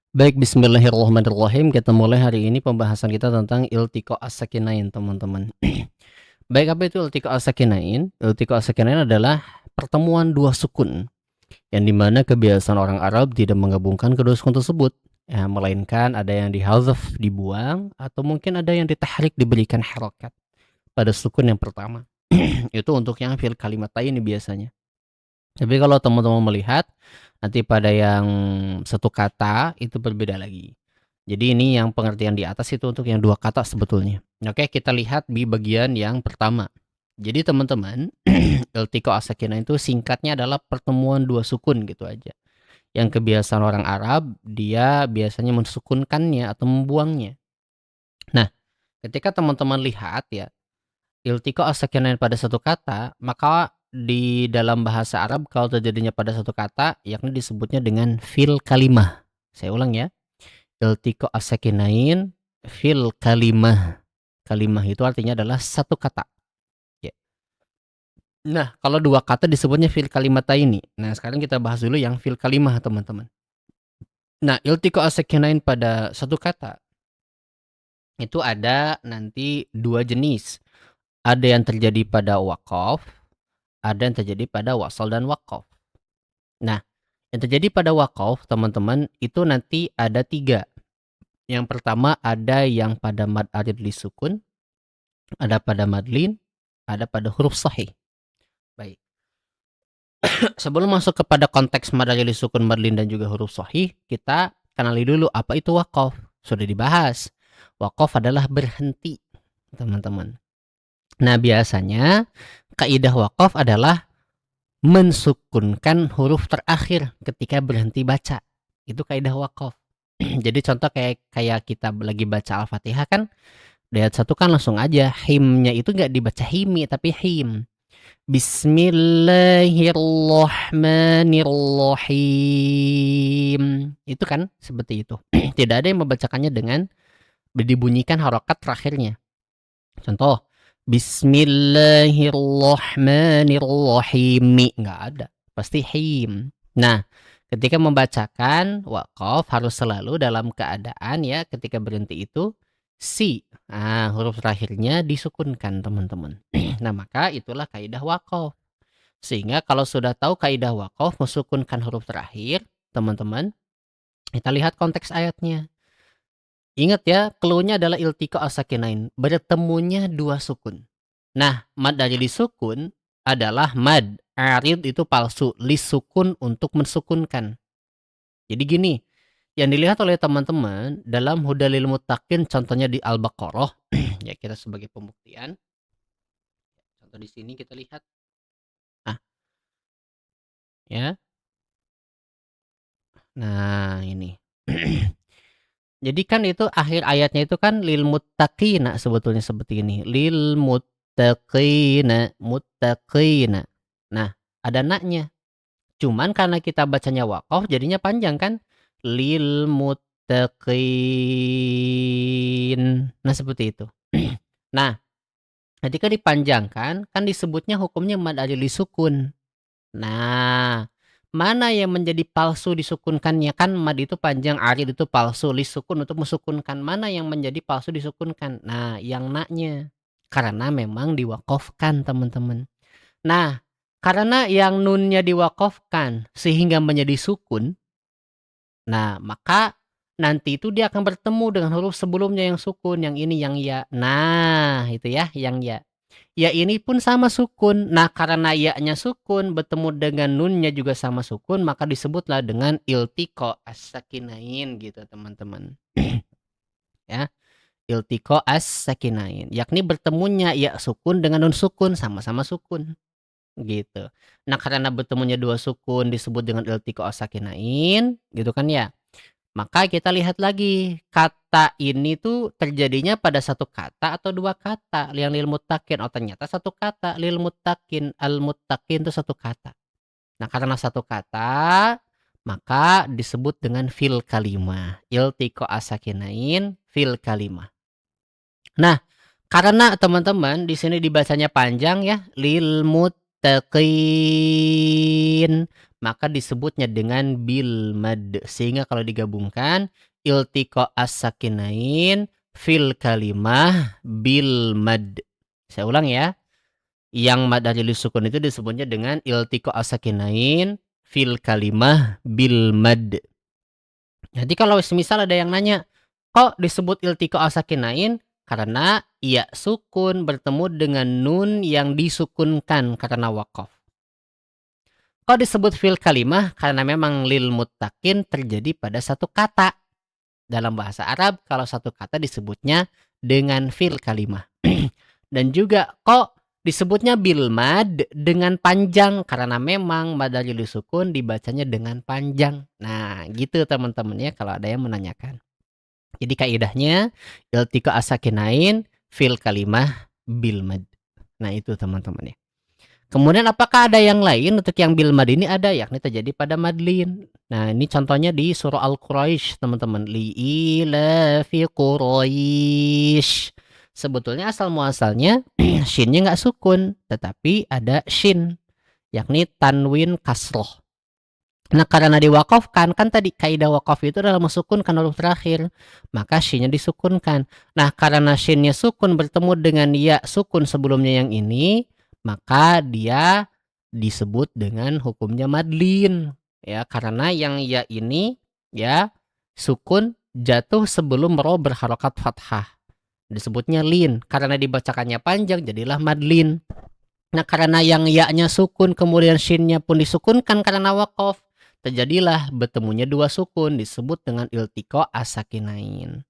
Baik, bismillahirrahmanirrahim. Kita mulai hari ini pembahasan kita tentang iltiqa as-sakinain, teman-teman. Baik, apa itu iltiqa as-sakinain? Iltiqa as-sakinain adalah pertemuan dua sukun, yang dimana kebiasaan orang Arab tidak menggabungkan kedua sukun tersebut. Ya, melainkan ada yang dihazaf, dibuang, atau mungkin ada yang ditahrik, diberikan harokat pada sukun yang pertama. Itu untuk yang fil kalimatain ini biasanya. Tapi kalau teman-teman melihat nanti pada yang satu kata itu berbeda lagi. Jadi ini yang pengertian di atas itu untuk yang dua kata sebetulnya. Oke, kita lihat di bagian yang pertama. Jadi teman-teman, iltiqa as-sakinah itu singkatnya adalah pertemuan dua sukun gitu aja. Yang kebiasaan orang Arab, dia biasanya mensukunkannya atau membuangnya. Nah, ketika teman-teman lihat ya, iltiqa as-sakinain pada satu kata, maka di dalam bahasa Arab kalau terjadinya pada satu kata, yakni disebutnya dengan fil kalimah. Saya ulang ya. Iltiqa as-sakinain fil kalimah. Kalimah itu artinya adalah satu kata. Ya. Nah, kalau dua kata disebutnya fil kalimataini. Nah, sekarang kita bahas dulu yang fil kalimah, teman-teman. Nah, iltiqa as-sakinain pada satu kata itu ada nanti dua jenis. Ada yang terjadi pada waqaf, ada yang terjadi pada wasal dan waqaf. Nah, yang terjadi pada waqaf, teman-teman, itu nanti ada tiga. Yang pertama ada yang pada mad arid li sukun, ada pada madlin, ada pada huruf sahih. Baik. Sebelum masuk kepada konteks mad arid li sukun, madlin dan juga huruf sahih, kita kenali dulu apa itu waqaf. Sudah dibahas. Waqaf adalah berhenti, teman-teman. Nah, biasanya kaidah waqaf adalah mensukunkan huruf terakhir ketika berhenti baca. Itu kaidah waqaf. Jadi contoh kayak kayak kita lagi baca Al-Fatihah kan, di ayat 1 kan langsung aja himnya itu nggak dibaca himi tapi him. Bismillahirrahmanirrahim. Itu kan seperti itu. Tidak ada yang membacakannya dengan dibunyikan harokat terakhirnya. Contoh, Bismillahirrahmanirrahim. Nggak ada. Pasti him. Nah, ketika membacakan waqaf harus selalu dalam keadaan ya ketika berhenti itu si. Nah, huruf terakhirnya disukunkan, teman-teman. Nah, maka itulah kaidah waqaf. Sehingga kalau sudah tahu kaidah waqaf mensukunkan huruf terakhir, teman-teman, kita lihat konteks ayatnya. Ingat ya, clue-nya adalah iltiqa as-sakinain, bertemunya dua sukun. Nah, mad dari disukun adalah mad. Arid itu palsu, lisukun untuk mensukunkan. Jadi gini, yang dilihat oleh teman-teman dalam Hudalil Muttaqin contohnya di Al-Baqarah, ya kita sebagai pembuktian. Contoh di sini kita lihat. Nah, ya. Nah, ini. Jadi kan itu akhir ayatnya itu kan lil muttaqina sebetulnya seperti ini. Lil muttaqina, muttaqina. Nah, ada naknya. Cuman karena kita bacanya waqaf jadinya panjang kan? Lil muttaqin. Nah, seperti itu. Nah, ketika dipanjangkan kan disebutnya hukumnya mad adli sukun. Nah, mana yang menjadi palsu disukunkannya? Kan mad itu panjang, arid itu palsu, lisukun untuk mensukunkan. Mana yang menjadi palsu disukunkan? Nah, yang naknya. Karena memang diwakafkan, teman-teman. Nah, karena yang nunnya diwakafkan sehingga menjadi sukun, nah maka nanti itu dia akan bertemu dengan huruf sebelumnya yang sukun, yang ini yang ya. Nah, itu ya, yang ya. Ya ini pun sama sukun. Nah, karena ya-nya sukun bertemu dengan nunnya juga sama sukun, maka disebutlah dengan iltiqa as-sakinain gitu, teman-teman. Ya, iltiqa as-sakinain, yakni bertemunya ya sukun dengan nun sukun sama-sama sukun gitu. Nah, karena bertemunya dua sukun disebut dengan iltiqa as-sakinain gitu kan ya. Maka kita lihat lagi, kata ini tuh terjadinya pada satu kata atau dua kata, yang lil muttaqin. Oh, ternyata satu kata, lil muttaqin, al muttaqin itu satu kata. Nah, karena satu kata, maka disebut dengan fil kalimah. Iltiqa as-sakinain fil kalimah. Nah, karena teman-teman di sini dibacanya panjang ya, lil muttaqin. maka disebutnya dengan bil mad. Sehingga kalau digabungkan iltiqa as-sakinain fil kalimah bil mad. Saya ulang ya. Yang mad dari sukun itu disebutnya dengan iltiqa as-sakinain fil kalimah bil mad. Jadi kalau semisal ada yang nanya, kok disebut iltiqa as-sakinain? Karena ya sukun bertemu dengan nun yang disukunkan karena waqaf. Kok disebut fil kalimah? Karena memang lil muttaqin terjadi pada satu kata. Dalam bahasa Arab, kalau satu kata disebutnya dengan fil kalimah. Dan juga kok disebutnya bil mad dengan panjang, karena memang mad dari sukun dibacanya dengan panjang. Nah, gitu teman-teman ya kalau ada yang menanyakan. Jadi kaidahnya iltiqa as-sakinain fil kalimah bil mad. Nah, itu teman-teman ya. Kemudian apakah ada yang lain untuk yang bil mad ini? Ada, yakni terjadi pada madlin. Nah, ini contohnya di surah Al-Quraisy, teman-teman. Li'ilafi Quraisy. Sebetulnya asal muasalnya shinnya nggak sukun, tetapi ada shin, yakni tanwin kasroh. Nah, karena diwakafkan, kan tadi kaidah wakaf itu adalah mensukunkan huruf terakhir, maka shinnya disukunkan. Nah, karena shinnya sukun bertemu dengan ya sukun sebelumnya yang ini, maka dia disebut dengan hukumnya madlin. Ya, karena yang ya ini ya sukun jatuh sebelum ro berharokat fathah. Disebutnya lin. Karena dibacakannya panjang, jadilah madlin. Nah, karena yang ya-nya sukun, kemudian shinnya pun disukunkan karena wakaf, terjadilah bertemunya dua sukun, disebut dengan iltiqa as-sakinain.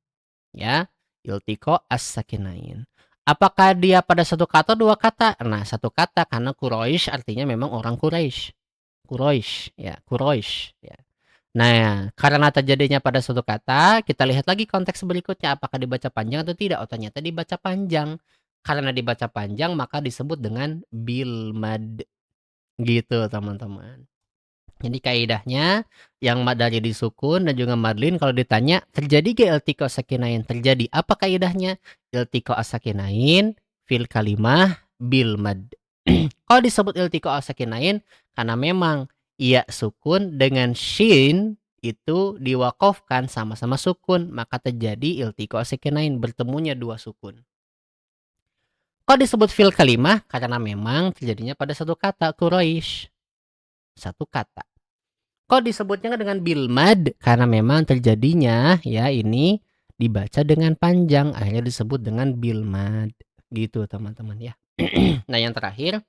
Ya, iltiqa as-sakinain. Apakah dia pada satu kata dua kata? Nah, satu kata, karena Quraisy artinya memang orang Quraisy. Quraisy, ya, Quraisy, ya. Nah, karena terjadinya pada satu kata, kita lihat lagi konteks berikutnya, apakah dibaca panjang atau tidak. Oh, ternyata dibaca panjang. Karena dibaca panjang, maka disebut dengan bil mad. Gitu, teman-teman. Jadi kaidahnya, yang mad dari disukun dan juga madlin, kalau ditanya, terjadi ke iltiqa sakinain? Terjadi. Apa kaidahnya? Iltiqa as-sakinain fil kalimah bil mad. Kalau disebut iltiqa as-sakinain, karena memang iya sukun dengan shin itu diwakafkan sama-sama sukun, maka terjadi iltiqa as-sakinain, bertemunya dua sukun. Kok disebut fil kalimah? Karena memang terjadinya pada satu kata, Quraisy. Satu kata. Kok disebutnya dengan bil mad? Karena memang terjadinya ya ini dibaca dengan panjang, akhirnya disebut dengan bil mad. Gitu, teman-teman ya. Nah, yang terakhir,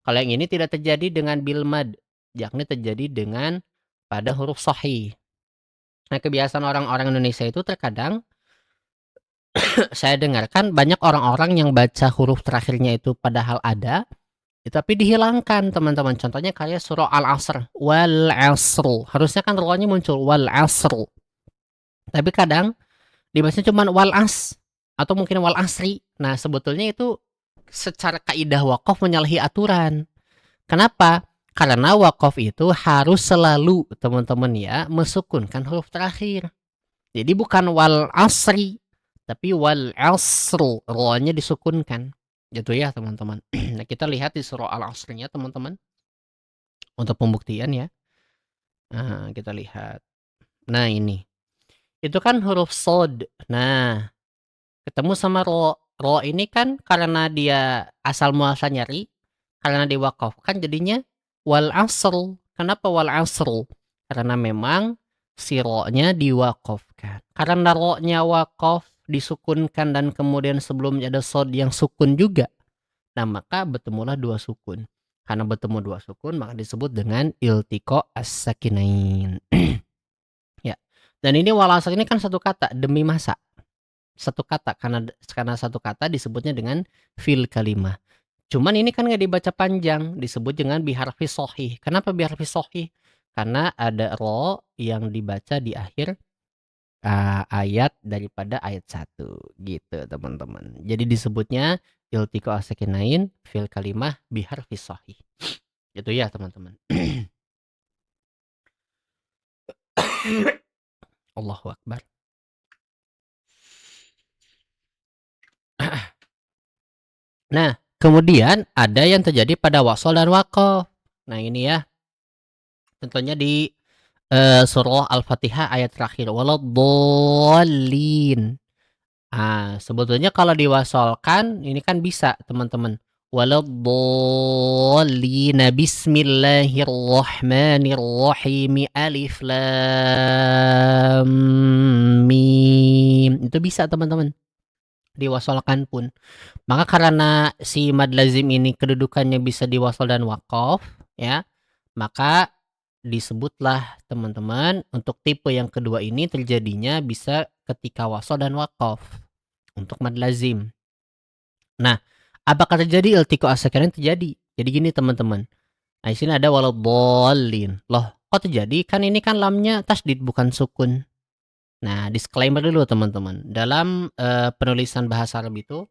kalau yang ini tidak terjadi dengan bil mad, yakni terjadi dengan pada huruf sahih. Nah, kebiasaan orang-orang Indonesia itu terkadang saya dengarkan banyak orang-orang yang baca huruf terakhirnya itu padahal ada, tapi dihilangkan, teman-teman. Contohnya kayak surah Al-Asr, wal asr. Harusnya kan rohnya muncul wal asr. Tapi kadang dibacanya cuma wal as atau mungkin wal asri. Nah, sebetulnya itu secara kaidah wakaf menyalahi aturan. Kenapa? Karena wakaf itu harus selalu, teman-teman ya, mensukunkan huruf terakhir. Jadi bukan wal asri, tapi wal asr, rohnya disukunkan. Gitu ya, teman-teman. Nah, kita lihat di surah Al-Asrnya, teman-teman. Untuk pembuktian ya. Nah, kita lihat. Nah, ini. Itu kan huruf sod. Nah, ketemu sama ro. Ro ini kan karena dia asal muasalnya ri, karena diwakafkan jadinya wal asr. Kenapa wal asr? Karena memang si ro-nya diwakafkan. Karena ro-nya wakaf, disukunkan, dan kemudian sebelumnya ada sod yang sukun juga. Nah, maka bertemulah dua sukun. Karena bertemu dua sukun, maka disebut dengan iltiqa as-sakinain. Ya. Dan ini wal asr ini kan satu kata, demi masa. Satu kata, karena satu kata disebutnya dengan fil kalimah. Cuman ini kan nggak dibaca panjang, disebut dengan biharfi sohih. Kenapa biharfi sohih? Karena ada ro yang dibaca di akhir ayat daripada ayat 1 gitu, teman-teman. Jadi disebutnya iltiqa as-sakinain fil kalimah biharfi sohih. Itu ya, teman-teman. Allahu Akbar. Nah, kemudian ada yang terjadi pada wasol dan waqaf. Nah, ini ya. Contohnya di surah Al-Fatihah ayat terakhir, waladdallin. Sebetulnya kalau diwasolkan ini kan bisa, teman-teman. Waladdallin, bismillahirrahmanirrahim, alif lam mim. Itu bisa, teman-teman. Diwasolkan pun. Maka karena si mad lazim ini kedudukannya bisa diwasal dan waqaf, ya, maka disebutlah teman-teman untuk tipe yang kedua ini terjadinya bisa ketika wasal dan waqaf untuk mad lazim. Nah, apakah terjadi iltiqa as-sakinain? Terjadi. Jadi gini teman-teman. Nah, di sini ada waladhdallin. Loh, kok terjadi? Kan ini kan lamnya tasdid bukan sukun. Nah, disclaimer dulu teman-teman. Dalam penulisan bahasa Arab itu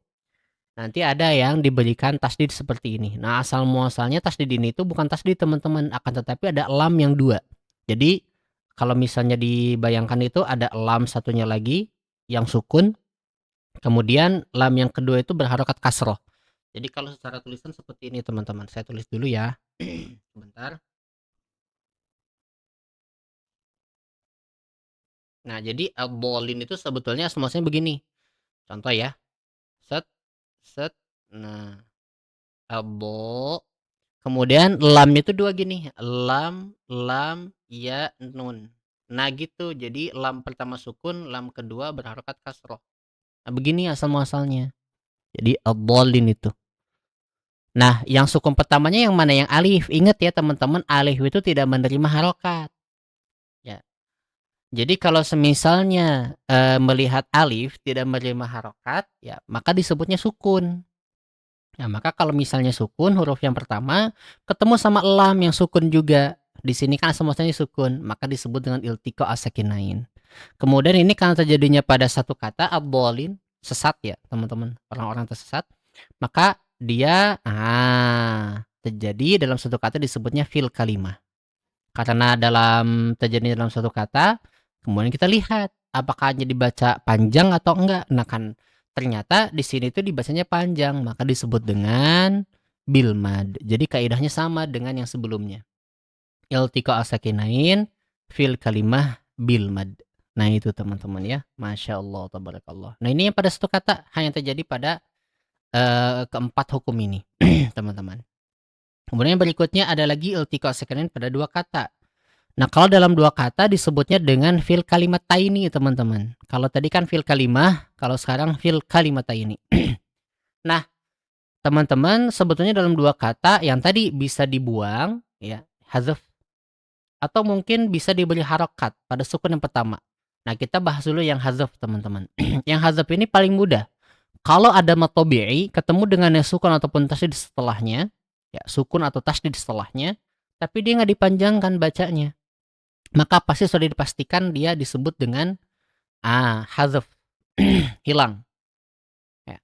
nanti ada yang diberikan tasdid seperti ini. Nah, asal muasalnya tasdid ini itu bukan tasdid teman-teman, akan tetapi ada lam yang dua. Jadi kalau misalnya dibayangkan itu ada lam satunya lagi yang sukun, kemudian lam yang kedua itu berharokat kasroh. Jadi kalau secara tulisan seperti ini teman-teman. Saya tulis dulu ya. Sebentar. Nah, jadi al-dhalin itu sebetulnya asal-muasalnya begini. Contoh ya. Set, set. Nah, al-dho. Kemudian lam itu dua gini. Lam, ya, nun. Nah gitu. Jadi lam pertama sukun, lam kedua berharokat kasroh. Nah begini asal muasalnya. Jadi ad-dhalin itu. Nah, yang sukun pertamanya yang mana? Yang alif. Ingat ya teman-teman, alif itu tidak menerima harokat. Ya. Jadi kalau semisalnya melihat alif tidak menerima harokat, ya maka disebutnya sukun. Nah, maka kalau misalnya sukun huruf yang pertama ketemu sama lam yang sukun juga. Di sini kan asal muasalnya sukun, maka disebut dengan iltiqa as-sakinain. Kemudian ini karena terjadinya pada satu kata ad-dhalin, sesat ya, teman-teman. Orang-orang tersesat, maka dia terjadi dalam satu kata disebutnya fil kalimah. Karena terjadi dalam satu kata, kemudian kita lihat apakah hanya dibaca panjang atau enggak. Nah kan ternyata di sini tuh dibacanya panjang, maka disebut dengan bil mad. Jadi kaidahnya sama dengan yang sebelumnya. Iltiqa as-sakinain fil kalimah bil mad. Nah itu teman-teman ya. Masya Allah, tabarakallah. Nah ini yang pada satu kata hanya terjadi pada keempat hukum ini teman-teman. Kemudian berikutnya ada lagi iltiqa as-sakinain pada dua kata. Nah, kalau dalam dua kata disebutnya dengan fil kalimataini, teman-teman. Kalau tadi kan fil kalimah, kalau sekarang fil kalimataini. Nah, teman-teman, sebetulnya dalam dua kata yang tadi bisa dibuang, ya, hazaf, atau mungkin bisa diberi harokat pada sukun yang pertama. Nah, kita bahas dulu yang hazaf, teman-teman. Yang hazaf ini paling mudah. Kalau ada mad tabi'i ketemu dengan yang sukun ataupun tasydid setelahnya, ya, sukun atau tasydid setelahnya, tapi dia nggak dipanjangkan bacanya, maka pasti sudah dipastikan dia disebut dengan hazaf, hilang. Ya.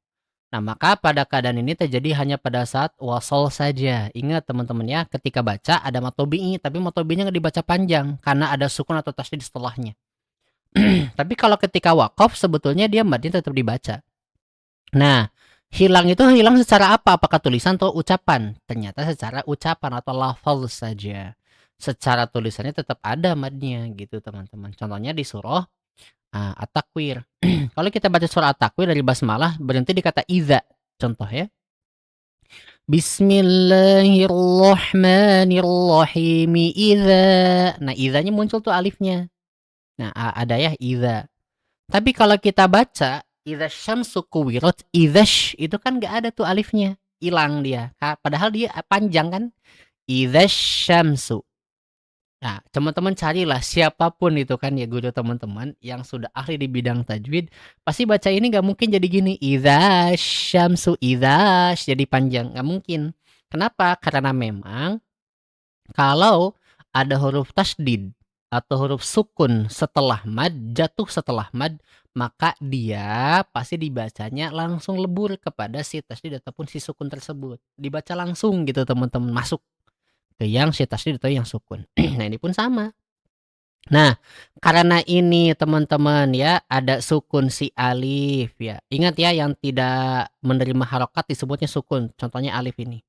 Nah, maka pada keadaan ini terjadi hanya pada saat wasol saja. Ingat teman-teman ya, ketika baca ada matobi'i, tapi matobi'nya nggak dibaca panjang karena ada sukun atau tasydid setelahnya. Tapi kalau ketika wakaf sebetulnya dia madnya tetap dibaca. Nah, hilang itu hilang secara apa? Apakah tulisan atau ucapan? Ternyata secara ucapan atau lafaz saja. Secara tulisannya tetap ada madnya gitu teman-teman. Contohnya di surah At-Takwir. Kalau kita baca surah At-Takwir dari basmalah berhenti di kata iza. Contoh ya. Bismillahirrahmanirrahim. Iza. Nah, izanya muncul tuh alifnya. Nah, ada ya iza. Tapi kalau kita baca idza syamsu kuwirat, idzash itu kan nggak ada tuh alifnya, hilang dia. Padahal dia panjang kan? Idza syamsu. Nah, teman-teman carilah siapapun itu kan ya guru teman-teman yang sudah ahli di bidang tajwid, pasti baca ini nggak mungkin jadi gini, idza syamsu, idzash jadi panjang, nggak mungkin. Kenapa? Karena memang kalau ada huruf tasdid atau huruf sukun setelah mad, jatuh setelah mad, maka dia pasti dibacanya langsung lebur kepada si tasdid ataupun si sukun tersebut. Dibaca langsung gitu teman-teman, masuk ke yang si tasdid atau yang sukun. Nah ini pun sama. Nah, karena ini teman-teman ya ada sukun si alif ya. Ingat ya yang tidak menerima harokat disebutnya sukun. Contohnya alif ini.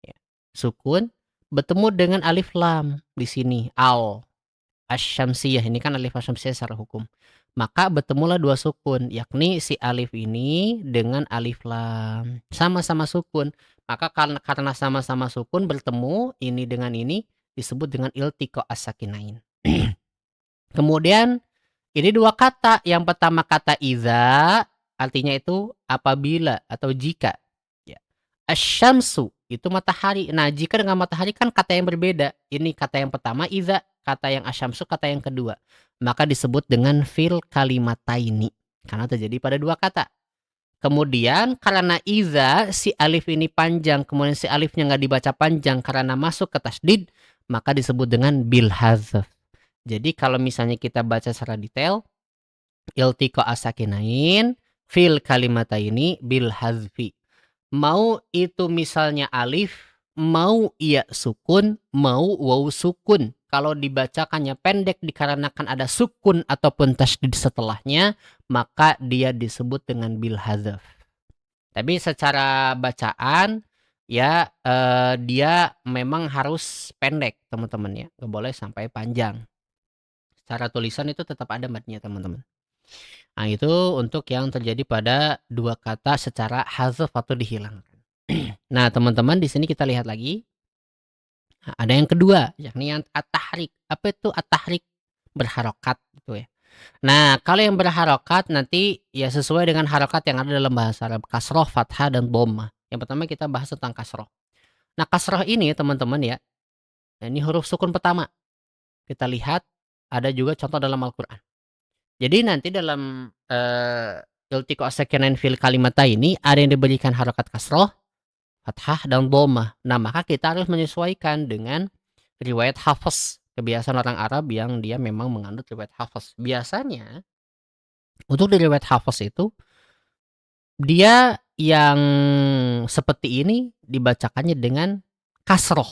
Ya. Sukun. bertemu dengan alif lam di sini, asyamsiyah, ini kan alif asyamsiyah secara hukum. Maka bertemulah dua sukun, yakni si alif ini dengan alif lam. Sama-sama sukun. Maka karena sama-sama sukun bertemu ini dengan ini disebut dengan iltiqa as-sakinain. Kemudian ini dua kata. Yang pertama kata iza, artinya itu apabila atau jika. Ya. Asyamsu itu matahari. Nah, jika dengan matahari kan kata yang berbeda. Ini kata yang pertama iza, kata yang asyamsu kata yang kedua. Maka disebut dengan fil kalimataini karena terjadi pada dua kata. Kemudian karena iza si alif ini panjang, kemudian si alifnya nggak dibaca panjang karena masuk ke tasdid, maka disebut dengan bil hazf. Jadi kalau misalnya kita baca secara detail, iltiqa as-sakinain fil kalimataini bil hazfi. Mau itu misalnya alif, mau iya sukun, mau waw sukun. Kalau dibacakannya pendek dikarenakan ada sukun ataupun tasydid setelahnya, maka dia disebut dengan bil hazf. Tapi secara bacaan ya dia memang harus pendek, teman-teman ya. Nggak boleh sampai panjang. Secara tulisan itu tetap ada matnya, teman-teman. Nah, itu untuk yang terjadi pada dua kata secara hazf atau dihilangkan. Nah, teman-teman di sini kita lihat lagi. Nah, ada yang kedua, yakni yang at-tahrik. Apa itu at-tahrik? Berharokat gitu ya. Nah, kalau yang berharokat nanti ya sesuai dengan harokat yang ada dalam bahasa Arab, kasroh, fathah, dan dhammah. Yang pertama kita bahas tentang kasroh. Nah, kasroh ini teman-teman ya, ini huruf sukun pertama. Kita lihat ada juga contoh dalam Al-Quran. Jadi nanti dalam iltiqa as-sakinain fil kalimata ini ada yang diberikan harokat kasroh, fathah, dan dhammah. Nah, maka kita harus menyesuaikan dengan riwayat hafaz, kebiasaan orang Arab yang dia memang mengandung riwayat hafaz. Biasanya untuk di riwayat hafaz itu dia yang seperti ini dibacakannya dengan kasroh.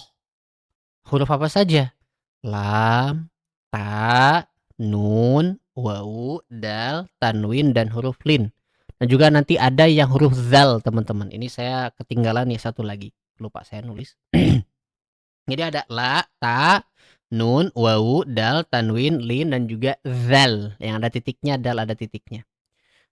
Huruf apa saja? Lam, ta, nun, wawu, dal, tanwin, dan huruf lin. Dan juga nanti ada yang huruf zal, teman-teman. Ini saya ketinggalan ya satu lagi. Lupa saya nulis. Jadi ada la, ta, nun, wawu, dal, tanwin, lin, dan juga zal. Yang ada titiknya, dal ada titiknya.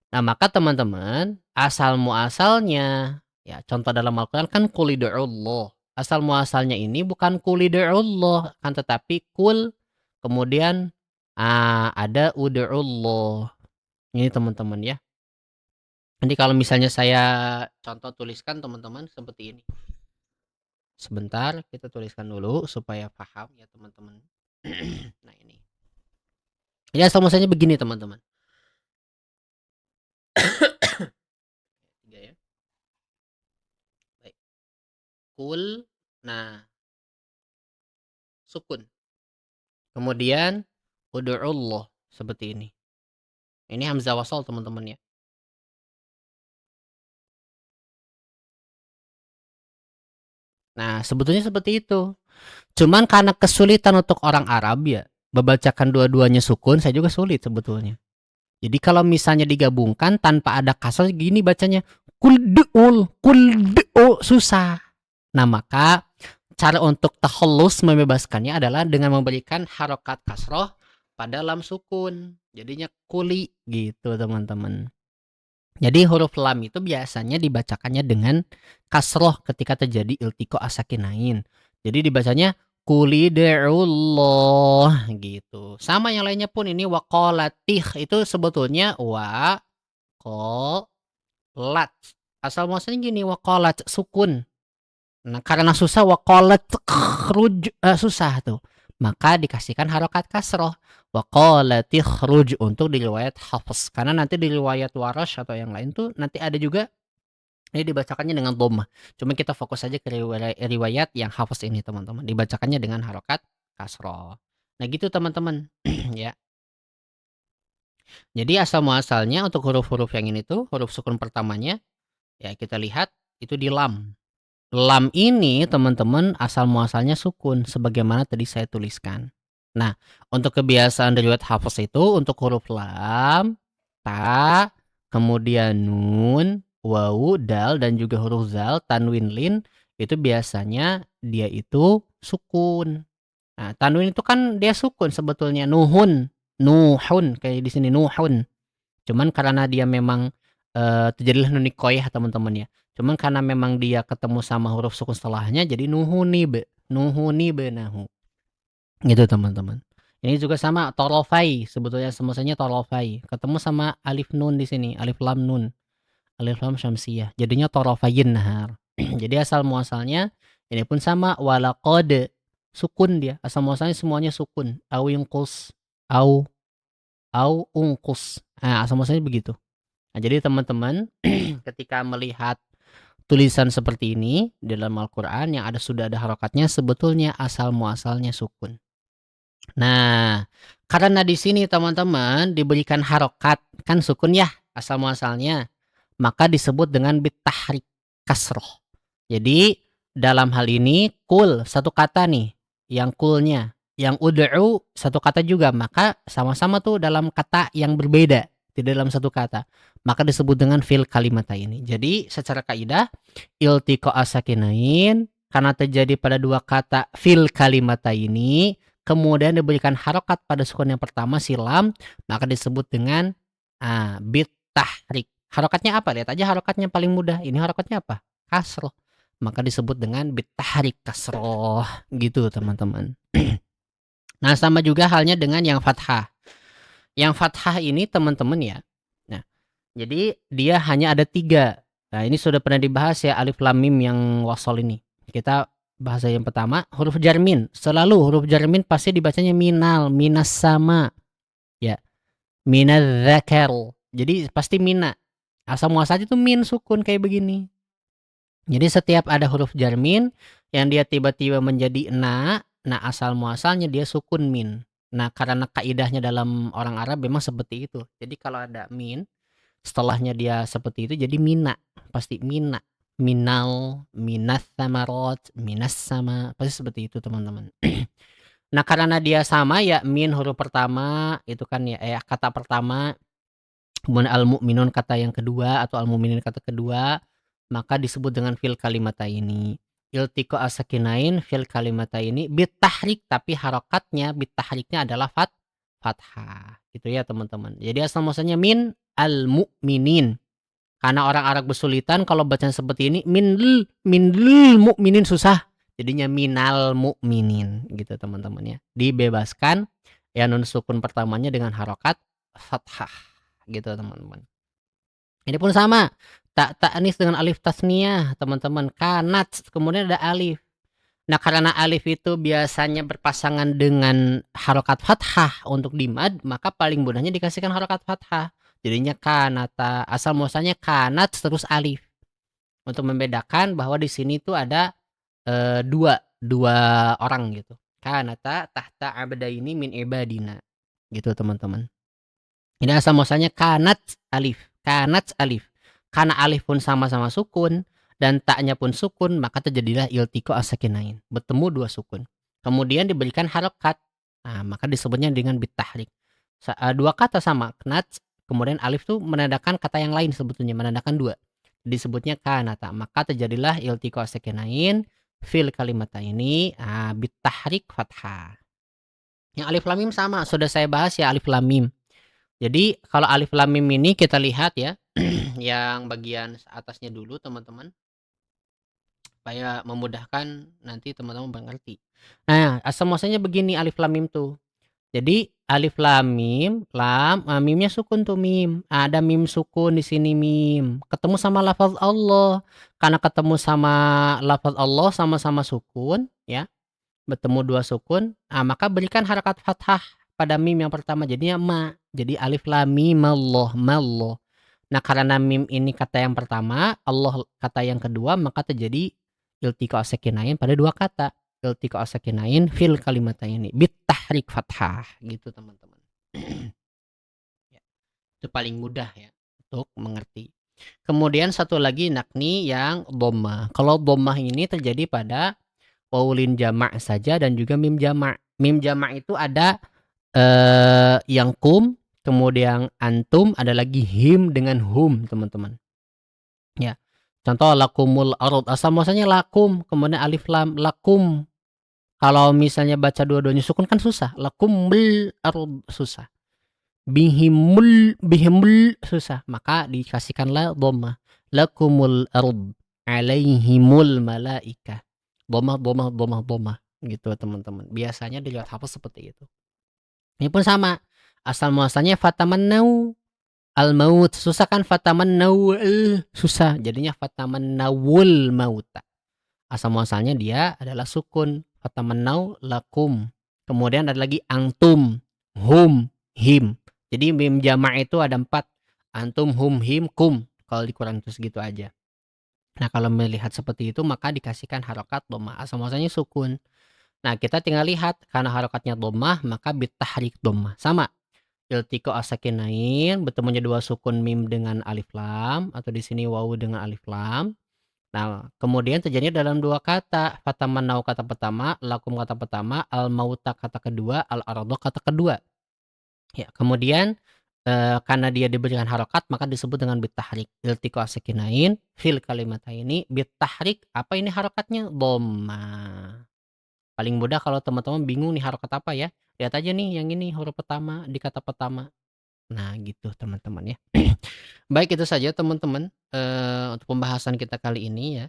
Nah, maka teman-teman, asal muasalnya, ya contoh dalam Al-Quran kan qul ud'ullah. Asal muasalnya ini bukan qul ud'ullah, kan tetapi kul, kemudian ada ud'ullah. Ini teman-teman ya. Nanti kalau misalnya saya contoh tuliskan teman-teman seperti ini. Sebentar, kita tuliskan dulu supaya paham ya teman-teman. Nah, ini. Ya, asal muasalnya begini teman-teman. Tiga ya. Baik. Kul, nah, sukun. Kemudian ud'ullah seperti ini. Ini hamzah wasal teman-teman ya. Nah, sebetulnya seperti itu. Cuman karena kesulitan untuk orang Arab ya, membacakan dua-duanya sukun, saya juga sulit sebetulnya. Jadi kalau misalnya digabungkan tanpa ada kasar gini bacanya kuldu'ul, susah. Nah, maka cara untuk tahallus membebaskannya adalah dengan memberikan harokat kasroh pada lam sukun. Jadinya kuli gitu teman-teman. Jadi huruf lam itu biasanya dibacakannya dengan kasroh ketika terjadi iltiqa as-sakinain. Jadi dibacanya kulideullah gitu. Sama yang lainnya pun ini waqalatih itu sebetulnya waqalat. Asal muasalnya gini waqalat sukun. Nah, karena susah waqalat susah tuh. Maka dikasihkan harokat kasroh. Waqalati khruj untuk di riwayat Hafs. Karena nanti di riwayat Warash atau yang lain tuh nanti ada juga ini dibacakannya dengan dhammah. Cuma kita fokus aja ke riwayat yang Hafs ini teman-teman. Dibacakannya dengan harokat kasroh. Nah gitu teman-teman ya. Jadi asal muasalnya untuk huruf-huruf yang ini tuh huruf sukun pertamanya ya kita lihat itu di lam. Lam ini teman-teman asal muasalnya sukun sebagaimana tadi saya tuliskan. Nah, untuk kebiasaan riwayat hafaz itu untuk huruf lam, ta, kemudian nun, wawu, dal, dan juga huruf zal, tanwin, lin itu biasanya dia itu sukun. Nah, tanwin itu kan dia sukun sebetulnya, nuhun, nuhun kayak di sini nuhun. Cuman karena dia memang terjadilah nun nikoyah teman-teman ya. Cuman karena memang dia ketemu sama huruf sukun setelahnya jadi nuhuni benahu. Gitu teman-teman. Ini juga sama torofai, sebetulnya semuanya torofai. Ketemu sama alif nun di sini, alif lam nun, alif lam syamsiyah. Jadinya torofayin nahar. Jadi asal muasalnya ini pun sama walaqad, sukun dia. Asal muasalnya semuanya sukun. Au yungkus, au ungkus. Nah, asal muasalnya begitu. Nah, jadi teman-teman ketika melihat tulisan seperti ini dalam Al-Qur'an yang sudah ada harokatnya, sebetulnya asal muasalnya sukun. Nah, karena di sini teman-teman diberikan harokat, kan sukun ya asal muasalnya, maka disebut dengan bitahrik kasroh. Jadi dalam hal ini kul satu kata nih, yang kulnya, yang ud'u satu kata juga, maka sama-sama tuh dalam kata yang berbeda, tidak dalam satu kata. Maka disebut dengan fil kalimata ini. Jadi secara kaidah iltiqa asakinain karena terjadi pada dua kata fil kalimata ini, kemudian diberikan harokat pada sukun yang pertama silam, maka disebut dengan bit tahrik. Harokatnya apa? Lihat aja harokatnya paling mudah. Ini harokatnya apa? Kasroh. Maka disebut dengan bit tahrik kasroh. Gitu teman-teman. Nah sama juga halnya dengan yang fathah. Yang fathah ini teman-teman ya. Nah jadi dia hanya ada 3. Nah ini sudah pernah dibahas ya alif lam mim yang wasol ini. Kita bahasa yang pertama huruf jarmin. Selalu huruf jarmin pasti dibacanya minal, minas sama. Ya, minadzakar. Jadi pasti mina. Asal muasalnya itu min sukun kayak begini. Jadi setiap ada huruf jarmin yang dia tiba-tiba menjadi nah asal muasalnya dia sukun min. Nah, karena kaidahnya dalam orang Arab memang seperti itu. Jadi kalau ada min, setelahnya dia seperti itu jadi mina. Pasti mina. Minal, minas samarot, minas sama. Pasti seperti itu teman-teman. Nah, karena dia sama ya min huruf pertama itu kan ya kata pertama, kemudian al-mu'minun kata yang kedua atau al-mu'minin kata kedua, maka disebut dengan fil kalimata ini. Iltiqa asakinain fil kalimata ini bitahrik, tapi harokatnya bitahriknya adalah fathah. Gitu ya teman-teman. Jadi asal muasalnya min al-mu'minin. Karena orang Arab kesulitan kalau bacaan seperti ini minl mu'minin susah. Jadinya minal mu'minin gitu teman-teman ya. Dibebaskan ya nun sukun pertamanya dengan harokat fathah gitu teman-teman. Ini pun sama. Ta'nis dengan alif tasniyah teman-teman. Kanat kemudian ada alif. Nah karena alif itu biasanya berpasangan dengan harokat fathah untuk dimad, maka paling mudahnya dikasihkan harokat fathah. Jadinya kanata, asal muasalnya kanat terus alif. Untuk membedakan bahwa di sini tuh ada dua orang gitu. Kanata tahta abdaini min ibadina. Gitu teman-teman. Ini asal muasalnya kanat alif. Kanat alif. Karena alif pun sama-sama sukun dan taknya pun sukun, maka terjadilah iltiqa as-sakinain. Bertemu dua sukun. Kemudian diberikan harokat. Nah, maka disebutnya dengan bitahrik. Dua kata sama, kanat, kemudian alif tuh menandakan kata yang lain sebetulnya, menandakan dua. Disebutnya kanata. Maka terjadilah iltiqa as-sakinain fil kalimata ini bitahrik fathah. Yang alif lam mim sama, sudah saya bahas ya alif lam mim. Jadi kalau alif lam mim ini kita lihat ya, yang bagian atasnya dulu teman-teman, supaya memudahkan nanti teman-teman mengerti. Nah, asal muasalnya begini alif lam mim tuh. Jadi alif lam mim, mimnya sukun tuh mim. Ada mim sukun di sini mim. Ketemu sama lafaz Allah. Karena ketemu sama lafaz Allah sama-sama sukun, ya. Bertemu dua sukun, maka berikan harakat fathah pada mim yang pertama jadinya ma. Jadi alif lam mim Allah, mallah. Nah, karena mim ini kata yang pertama, Allah kata yang kedua, maka terjadi iltiqa as-sakinain pada dua kata. Iltiqa as-sakinain fil kalimataini bitahrik fathah gitu teman-teman. Ya, itu paling mudah ya untuk mengerti. Kemudian satu lagi nakni yang dhammah. Kalau dhammah ini terjadi pada waulin jamak saja dan juga mim jamak. Mim jamak itu ada yang kum, kemudian antum, ada lagi him dengan hum teman-teman. Ya. Contoh lakumul ard, asal muasalnya lakum, kemudian alif lam lakum. Kalau misalnya baca dua-duanya sukun kan susah. Lakumul ard susah. Bihimul susah. Maka dikasihkanlah dhammah. Lakumul ard alaihimul malaika. Dhammah dhammah dhammah dhammah gitu teman-teman. Biasanya dilihat hafal seperti itu. Ini pun sama. Asal muasalnya fatamannau al maut. Susah kan fatamannau susah. Jadinya fatamannawul mauta. Asal muasalnya dia adalah sukun. Fatamannau lakum. Kemudian ada lagi antum, hum, him. Jadi mim jama' itu ada 4. Antum, hum, him, kum. Kalau dikurang terus gitu aja. Nah, kalau melihat seperti itu maka dikasihkan harokat dhammah. Asal muasalnya sukun. Nah, kita tinggal lihat karena harokatnya dhammah maka bitahrik dhammah. Sama. Iltiqo as-sakinain bertemunya dua sukun mim dengan alif lam atau di sini wawu dengan alif lam. Nah, kemudian terjadinya dalam dua kata. Fatamannau kata pertama, lakum kata pertama, al-mauta kata kedua, al-ardo kata kedua. Ya, kemudian karena dia diberikan harokat maka disebut dengan bitahrik. Iltiqo as-sakinain fil kalimataini bitahrik. Apa ini harokatnya? Dhammah. Paling mudah kalau teman-teman bingung nih harokat apa ya, lihat aja nih yang ini huruf pertama di kata pertama. Nah, gitu teman-teman ya. Baik, itu saja teman-teman untuk pembahasan kita kali ini ya.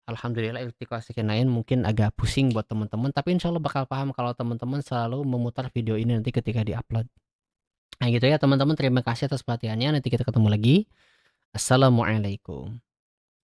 Alhamdulillah iltiqo as-sakinain mungkin agak pusing buat teman-teman, tapi insya Allah bakal paham kalau teman-teman selalu memutar video ini nanti ketika di-upload. Nah, gitu ya teman-teman, terima kasih atas perhatiannya. Nanti kita ketemu lagi. Assalamualaikum.